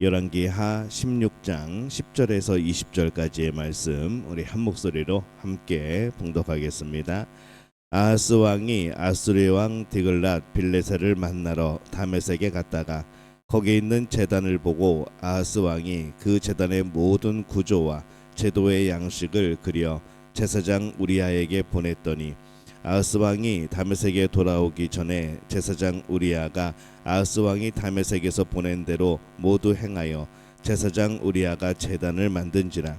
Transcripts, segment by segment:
열왕기하 16장 10절에서 20절까지의 말씀 우리 한 목소리로 함께 봉독하겠습니다. 아하스 왕이 아수르 왕 디글랏 빌레셀을 만나러 다메섹에 갔다가 거기 있는 제단을 보고 아하스 왕이 그 제단의 모든 구조와 제도의 양식을 그려 제사장 우리아에게 보냈더니 아하스 왕이 다메섹에 돌아오기 전에 제사장 우리아가 아하스 왕이 다메섹에서 보낸 대로 모두 행하여 제사장 우리아가 제단을 만든지라.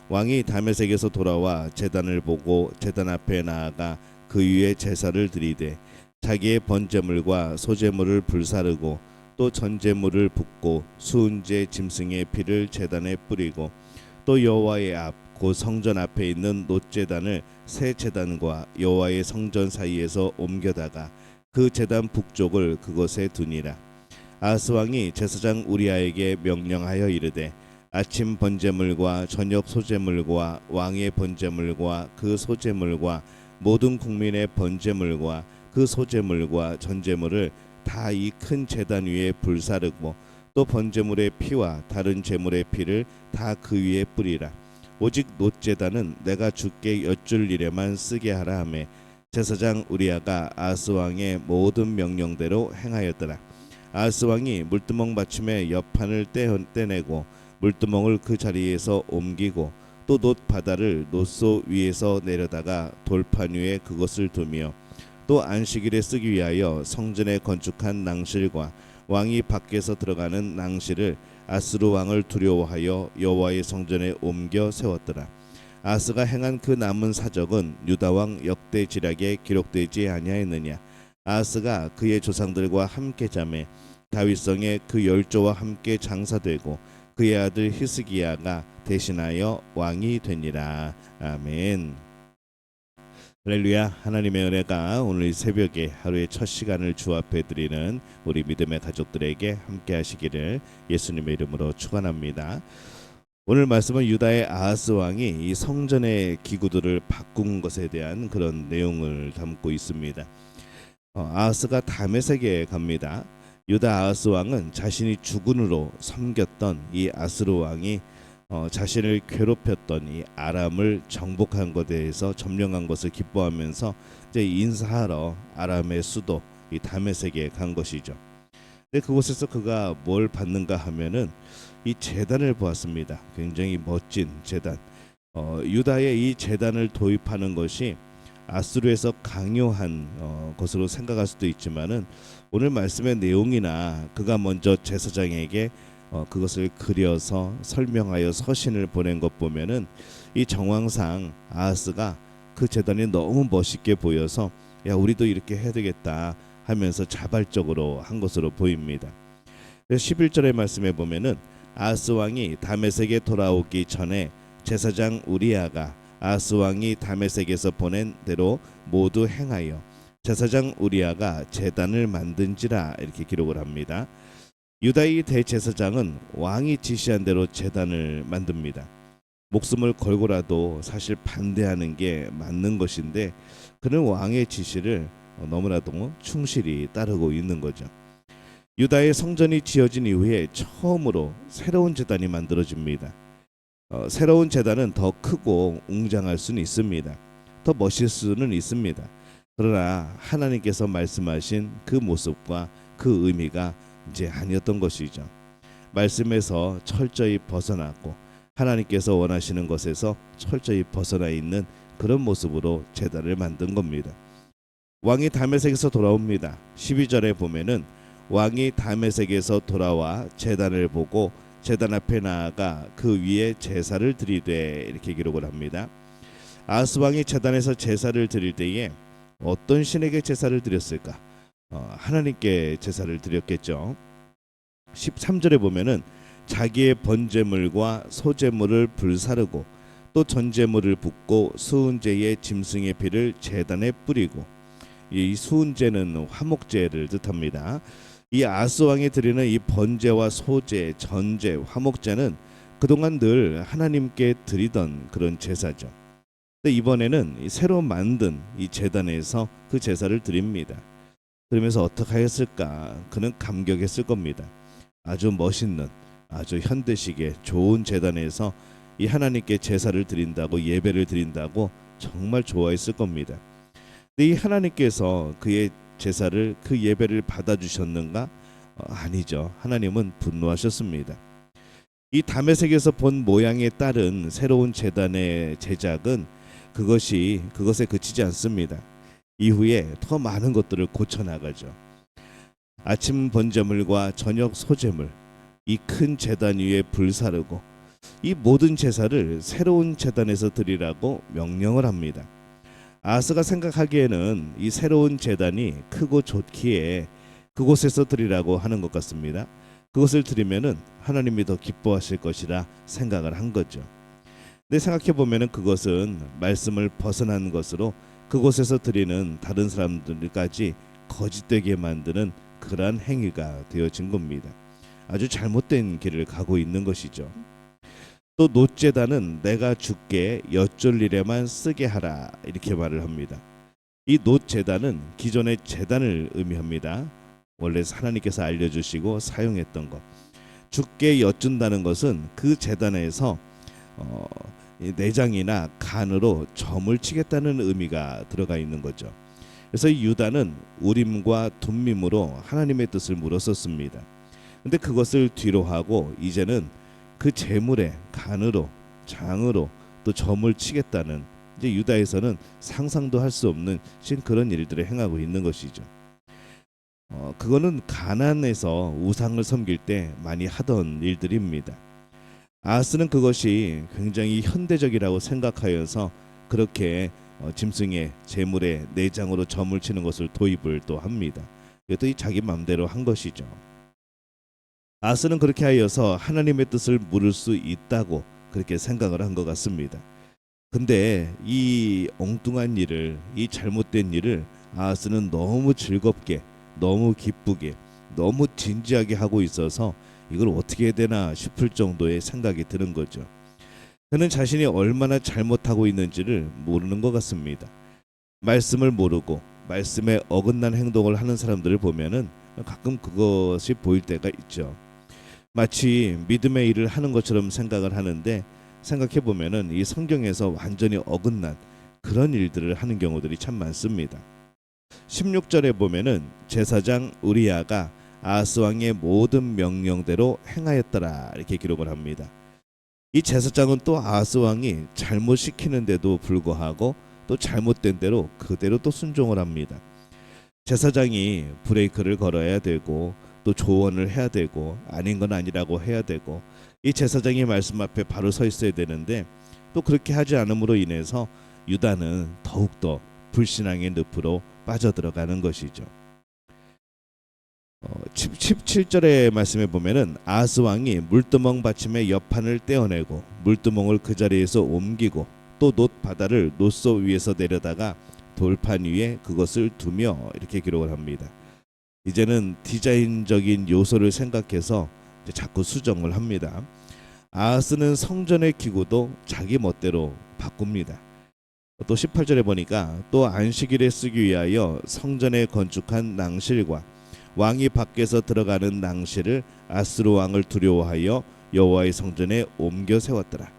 왕이 다메섹에서 돌아와 제단을 보고 제단 앞에 나아가 그 위에 제사를 드리되 자기의 번제물과 소제물을 불사르고 또 전제물을 붓고 수은제 짐승의 피를 제단에 뿌리고 또 여호와의 앞 곧 성전 앞에 있는 놋제단을 새 제단과 여호와의 성전 사이에서 옮겨다가 그 제단 북쪽을 그곳에 두니라. 아하스 왕이 제사장 우리아에게 명령하여 이르되 아침 번제물과 저녁 소제물과 왕의 번제물과 그 소제물과 모든 국민의 번제물과 그 소제물과 전제물을 다 이 큰 제단 위에 불사르고 또 번제물의 피와 다른 제물의 피를 다 그 위에 뿌리라. 오직 놋제단은 내가 주께 여쭐 일에만 쓰게 하라 하매 제사장 우리아가 아하스 왕의 모든 명령대로 행하였더라. 아하스 왕이 물두멍 받침의 옆판을 떼내고 물두멍을 그 자리에서 옮기고 또 놋 바다를 놋소 위에서 내려다가 돌판 위에 그것을 두며 또 안식일에 쓰기 위하여 성전에 건축한 낭실과 왕이 밖에서 들어가는 낭실을 아수르 왕을 두려워하여 여호와의 성전에 옮겨 세웠더라. 아하스가 행한 그 남은 사적은 유다 왕 역대 지략에 기록되지 아니하였느냐. 아하스가 그의 조상들과 함께 잠에 다윗성에 그 열조와 함께 장사되고 그의 아들 히스기야가 대신하여 왕이 되니라. 아멘. 할렐루야. 하나님의 은혜가 오늘 새벽에 하루의 첫 시간을 주 앞에 드리는 우리 믿음의 가족들에게 함께 하시기를 예수님의 이름으로 축원합니다. 오늘 말씀은 유다의 아하스 왕이 이 성전의 기구들을 바꾼 것에 대한 그런 내용을 담고 있습니다. 아하스가 다메섹에 갑니다. 유다 아하스 왕은 자신이 주군으로 섬겼던 이 아수르 왕이 자신을 괴롭혔던 이 아람을 정복한 것에 대해서 점령한 것을 기뻐하면서 이제 인사하러 아람의 수도 이 다메섹에 간 것이죠. 근데 그곳에서 그가 뭘 받는가 하면은 이 제단을 보았습니다. 굉장히 멋진 제단. 유다의 이 제단을 도입하는 것이 아수르에서 강요한 것으로 생각할 수도 있지만은 오늘 말씀의 내용이나 그가 먼저 제사장에게 그것을 그려서 설명하여 서신을 보낸 것 보면은 이 정황상 아하스가 그 제단이 너무 멋있게 보여서 야 우리도 이렇게 해야 되겠다 하면서 자발적으로 한 것으로 보입니다. 11절의 말씀에 보면은 아하스 왕이 다메섹에 돌아오기 전에 제사장 우리아가 아하스 왕이 다메섹에서 보낸 대로 모두 행하여 제사장 우리아가 제단을 만든지라 이렇게 기록을 합니다. 유다의 대제사장은 왕이 지시한 대로 제단을 만듭니다. 목숨을 걸고라도 사실 반대하는 게 맞는 것인데 그는 왕의 지시를 너무나도 충실히 따르고 있는 거죠. 유다의 성전이 지어진 이후에 처음으로 새로운 제단이 만들어집니다. 새로운 제단은 더 크고 웅장할 수는 있습니다. 더 멋있을 수는 있습니다. 그러나 하나님께서 말씀하신 그 모습과 그 의미가 이제 아니었던 것이죠. 말씀에서 철저히 벗어났고 하나님께서 원하시는 것에서 철저히 벗어나 있는 그런 모습으로 제단을 만든 겁니다. 왕이 다메섹에서 돌아옵니다. 12절에 보면은 왕이 다메섹에서 돌아와 제단을 보고 제단 앞에 나아가 그 위에 제사를 드리되 이렇게 기록을 합니다. 아하스 왕이 제단에서 제사를 드릴 때에 어떤 신에게 제사를 드렸을까? 하나님께 제사를 드렸겠죠. 13절에 보면은 자기의 번제물과 소제물을 불사르고 또 전제물을 붓고 수은제의 짐승의 피를 제단에 뿌리고 이 수은제는 화목제를 뜻합니다. 이 아하스 왕이 드리는 이 번제와 소제, 전제, 화목제는 그동안 늘 하나님께 드리던 그런 제사죠. 근데 이번에는 새로 만든 이 제단에서 그 제사를 드립니다. 그러면서 어떻게 하였을까? 그는 감격했을 겁니다. 아주 멋있는 아주 현대식의 좋은 제단에서 이 하나님께 제사를 드린다고, 예배를 드린다고 정말 좋아했을 겁니다. 근데 이 하나님께서 그의 제사를, 그 예배를 받아주셨는가? 아니죠. 하나님은 분노하셨습니다. 이 다메섹에서 본 모양에 따른 새로운 제단의 제작은 그것에 그치지 않습니다. 이후에 더 많은 것들을 고쳐 나가죠. 아침 번제물과 저녁 소제물, 이 큰 제단 위에 불 사르고, 이 모든 제사를 새로운 제단에서 드리라고 명령을 합니다. 아하스가 생각하기에는 이 새로운 제단이 크고 좋기에 그곳에서 드리라고 하는 것 같습니다. 그것을 드리면은 하나님이 더 기뻐하실 것이라 생각을 한 거죠. 근데 생각해 보면은 그것은 말씀을 벗어난 것으로 그곳에서 드리는 다른 사람들까지 거짓되게 만드는 그러한 행위가 되어진 겁니다. 아주 잘못된 길을 가고 있는 것이죠. 또 놋제단은 내가 주께 여쭐 일에만 쓰게 하라, 이렇게 말을 합니다. 이 놋제단은 기존의 제단을 의미합니다. 원래 하나님께서 알려주시고 사용했던 것. 주께 여쭌다는 것은 그 제단에서 내장이나 간으로 점을 치겠다는 의미가 들어가 있는 거죠. 그래서 이 유다는 우림과 둠밈으로 하나님의 뜻을 물었었습니다. 근데 그것을 뒤로 하고 이제는 그 제물에 간으로, 장으로 또 점을 치겠다는, 이제 유다에서는 상상도 할 수 없는 그런 일들을 행하고 있는 것이죠. 그거는 가나안에서 우상을 섬길 때 많이 하던 일들입니다. 아하스는 그것이 굉장히 현대적이라고 생각하여서 그렇게 짐승의 제물에 내장으로 점을 치는 것을 도입을 또 합니다. 이것도 자기 마음대로 한 것이죠. 아하스는 그렇게 하여서 하나님의 뜻을 물을 수 있다고 그렇게 생각을 한 것 같습니다. 근데 이 엉뚱한 일을, 이 잘못된 일을 아하스는 너무 즐겁게, 너무 기쁘게, 너무 진지하게 하고 있어서 이걸 어떻게 해야 되나 싶을 정도의 생각이 드는 거죠. 그는 자신이 얼마나 잘못하고 있는지를 모르는 것 같습니다. 말씀을 모르고 말씀에 어긋난 행동을 하는 사람들을 보면은 가끔 그것이 보일 때가 있죠. 마치 믿음의 일을 하는 것처럼 생각을 하는데, 생각해 보면은 이 성경에서 완전히 어긋난 그런 일들을 하는 경우들이 참 많습니다. 16절에 보면은 제사장 우리야가 아하스 왕의 모든 명령대로 행하였더라, 이렇게 기록을 합니다. 이 제사장은 또 아하스 왕이 잘못시키는데도 불구하고 또 잘못된 대로 그대로 또 순종을 합니다. 제사장이 브레이크를 걸어야 되고 또 조언을 해야 되고 아닌 건 아니라고 해야 되고, 이 제사장의 말씀 앞에 바로 서 있어야 되는데 또 그렇게 하지 않음으로 인해서 유다는 더욱더 불신앙의 늪으로 빠져들어가는 것이죠. 17절의 말씀에 보면은 아하스 왕이 물두멍 받침의 옆판을 떼어내고 물두멍을 그 자리에서 옮기고 또 놋 바다를 놋소 위에서 내려다가 돌판 위에 그것을 두며, 이렇게 기록을 합니다. 이제는 디자인적인 요소를 생각해서 자꾸 수정을 합니다. 아하스는 성전의 기구도 자기 멋대로 바꿉니다. 또 18절에 보니까 또 안식일에 쓰기 위하여 성전에 건축한 낭실과 왕이 밖에서 들어가는 낭실을 아스루 왕을 두려워하여 여호와의 성전에 옮겨 세웠더라.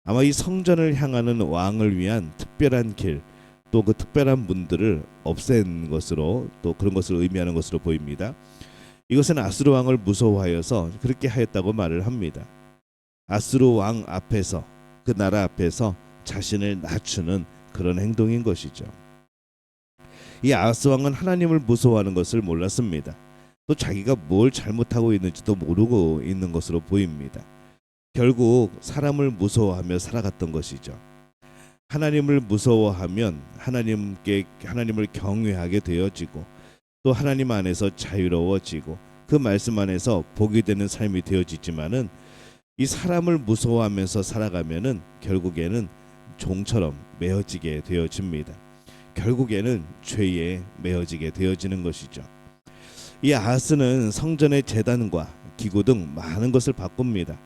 아마 이 성전을 향하는 왕을 위한 특별한 길, 또 그 특별한 문들을 없앤 것으로, 또 그런 것을 의미하는 것으로 보입니다. 이것은 아스루 왕을 무서워하여서 그렇게 하였다고 말을 합니다. 아스루 왕 앞에서, 그 나라 앞에서 자신을 낮추는 그런 행동인 것이죠. 이 아하스 왕은 하나님을 무서워하는 것을 몰랐습니다. 또 자기가 뭘 잘못하고 있는지도 모르고 있는 것으로 보입니다. 결국 사람을 무서워하며 살아갔던 것이죠. 하나님을 무서워하면 하나님을 경외하게 되어지고 또 하나님 안에서 자유로워지고 그 말씀 안에서 복이 되는 삶이 되어지지만은, 이 사람을 무서워하면서 살아가면은 결국에는 종처럼 메어지게 되어집니다. 결국에는 죄에 메어지게 되어지는 것이죠. 이 아하스는 성전의 제단과 기구 등 많은 것을 바꿉니다.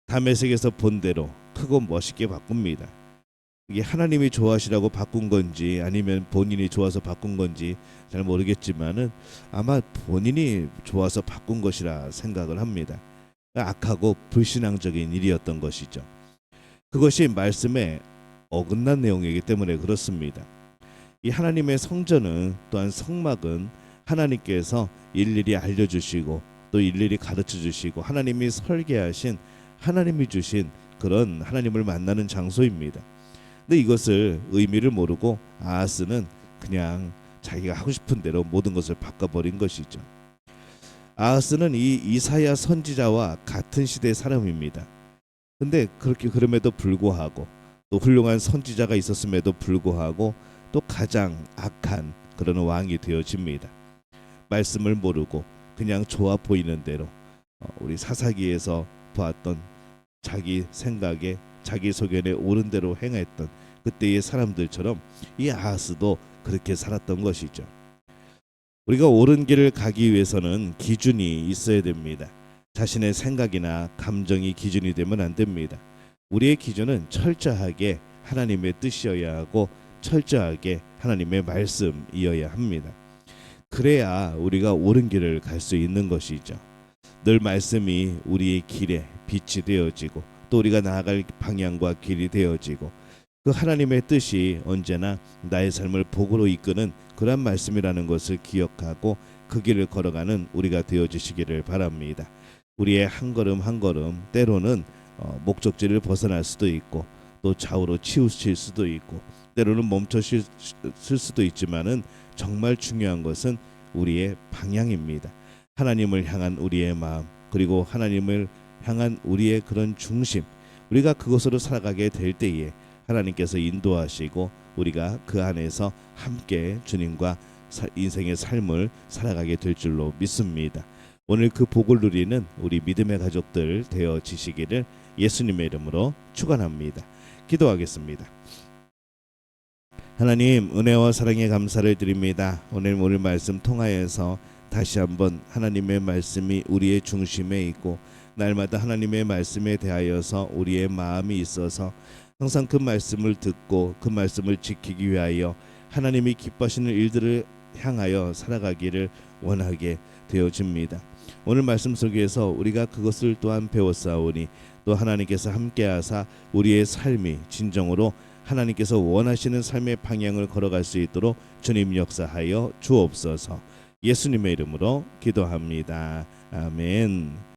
다메섹에서 본 대로 크고 멋있게 바꿉니다. 이게 하나님이 좋아하시라고 바꾼 건지 아니면 본인이 좋아서 바꾼 건지 잘 모르겠지만은 아마 본인이 좋아서 바꾼 것이라 생각을 합니다. 악하고 불신앙적인 일이었던 것이죠. 그것이 말씀에 어긋난 내용이기 때문에 그렇습니다. 이 하나님의 성전은 또한 성막은 하나님께서 일일이 알려주시고 또 일일이 가르쳐 주시고 하나님이 설계하신 하나님이 주신 그런 하나님을 만나는 장소입니다. 근데 이것을 의미를 모르고 아하스는 그냥 자기가 하고 싶은 대로 모든 것을 바꿔버린 것이죠. 아하스는 이 이사야 선지자와 같은 시대의 사람입니다. 근데 그렇게 그럼에도 불구하고 또 훌륭한 선지자가 있었음에도 불구하고 또 가장 악한 그런 왕이 되어집니다. 말씀을 모르고 그냥 좋아 보이는 대로 우리 사사기에서 보았던 자기 생각에 자기 소견에 옳은 대로 행했던 그때의 사람들처럼 이 아하스도 그렇게 살았던 것이죠. 우리가 옳은 길을 가기 위해서는 기준이 있어야 됩니다. 자신의 생각이나 감정이 기준이 되면 안 됩니다. 우리의 기준은 철저하게 하나님의 뜻이어야 하고 철저하게 하나님의 말씀이어야 합니다. 그래야 우리가 옳은 길을 갈 수 있는 것이죠. 늘 말씀이 우리의 길에 빛이 되어지고 또 우리가 나아갈 방향과 길이 되어지고 그 하나님의 뜻이 언제나 나의 삶을 복으로 이끄는 그런 말씀이라는 것을 기억하고 그 길을 걸어가는 우리가 되어주시기를 바랍니다. 우리의 한 걸음 한 걸음 때로는 목적지를 벗어날 수도 있고 또 좌우로 치우칠 수도 있고 때로는 멈춰 쓸 수도 있지만은 정말 중요한 것은 우리의 방향입니다. 하나님을 향한 우리의 마음 그리고 하나님을 향한 우리의 그런 중심 우리가 그것으로 살아가게 될 때에 하나님께서 인도하시고 우리가 그 안에서 함께 주님과 인생의 삶을 살아가게 될 줄로 믿습니다. 오늘 그 복을 누리는 우리 믿음의 가족들 되어지시기를 예수님의 이름으로 축원합니다. 기도하겠습니다. 하나님 은혜와 사랑에 감사를 드립니다. 오늘 말씀 통하여서 다시 한번 하나님의 말씀이 우리의 중심에 있고 날마다 하나님의 말씀에 대하여서 우리의 마음이 있어서 항상 그 말씀을 듣고 그 말씀을 지키기 위하여 하나님이 기뻐하시는 일들을 향하여 살아가기를 원하게 되어집니다. 오늘 말씀 속에서 우리가 그것을 또한 배웠사오니 또 하나님께서 함께하사 우리의 삶이 진정으로 하나님께서 원하시는 삶의 방향을 걸어갈 수 있도록 주님 역사하여 주옵소서. 예수님의 이름으로 기도합니다. 아멘.